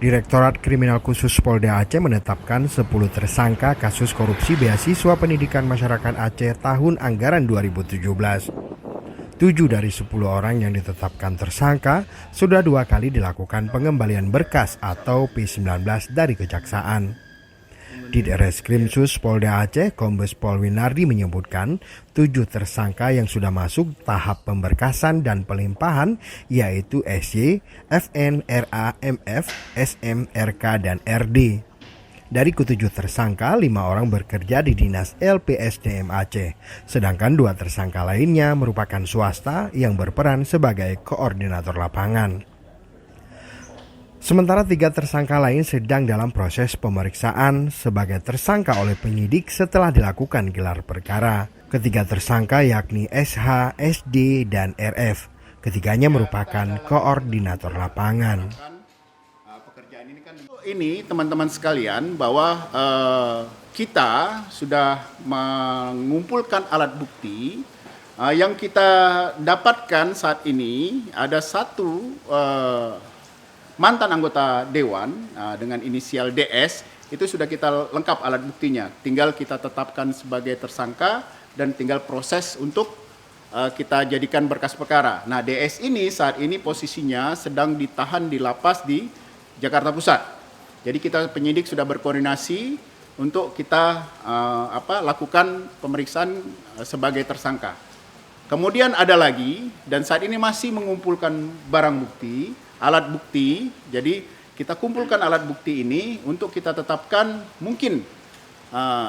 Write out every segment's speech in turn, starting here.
Direktorat Kriminal Khusus Polda Aceh menetapkan 10 tersangka kasus korupsi beasiswa pendidikan masyarakat Aceh tahun anggaran 2017. 7 dari 10 orang yang ditetapkan tersangka sudah 2 kali dilakukan pengembalian berkas atau P19 dari Kejaksaan. Di Reskrimsus Polda Aceh, Kombes Pol Winardi menyebutkan 7 tersangka yang sudah masuk tahap pemberkasan dan pelimpahan yaitu SY, FN, RA, MF, SM, RK, dan RD. Dari ke-7 tersangka, 5 orang bekerja di Dinas LPSDM Aceh, sedangkan 2 tersangka lainnya merupakan swasta yang berperan sebagai koordinator lapangan. Sementara 3 tersangka lain sedang dalam proses pemeriksaan sebagai tersangka oleh penyidik setelah dilakukan gelar perkara. Ketiga tersangka yakni SH, SD, dan RF. Ketiganya merupakan koordinator lapangan. Ini teman-teman sekalian bahwa kita sudah mengumpulkan alat bukti yang kita dapatkan saat ini. Ada satu mantan anggota dewan dengan inisial DS, itu sudah kita lengkap alat buktinya. Tinggal kita tetapkan sebagai tersangka dan tinggal proses untuk kita jadikan berkas perkara. Nah, DS ini saat ini posisinya sedang ditahan di lapas di Jakarta Pusat. Jadi kita penyidik sudah berkoordinasi untuk kita lakukan pemeriksaan sebagai tersangka. Kemudian ada lagi, dan saat ini masih mengumpulkan barang bukti, alat bukti. Jadi kita kumpulkan alat bukti ini untuk kita tetapkan mungkin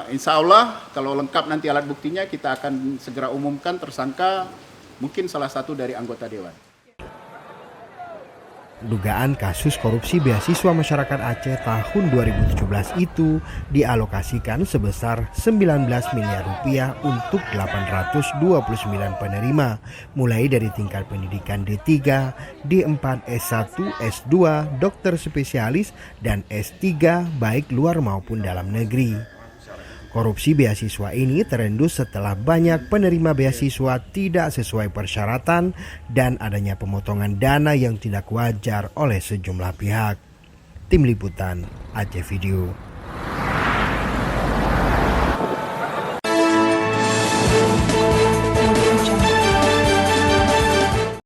insya Allah kalau lengkap nanti alat buktinya kita akan segera umumkan tersangka mungkin salah satu dari anggota dewan. Dugaan kasus korupsi beasiswa masyarakat Aceh tahun 2017 itu dialokasikan sebesar 19 miliar rupiah untuk 829 penerima, mulai dari tingkat pendidikan D3, D4, S1, S2, dokter spesialis, dan S3 baik luar maupun dalam negeri. Korupsi beasiswa ini terendus setelah banyak penerima beasiswa tidak sesuai persyaratan dan adanya pemotongan dana yang tidak wajar oleh sejumlah pihak. Tim Liputan Aceh Video.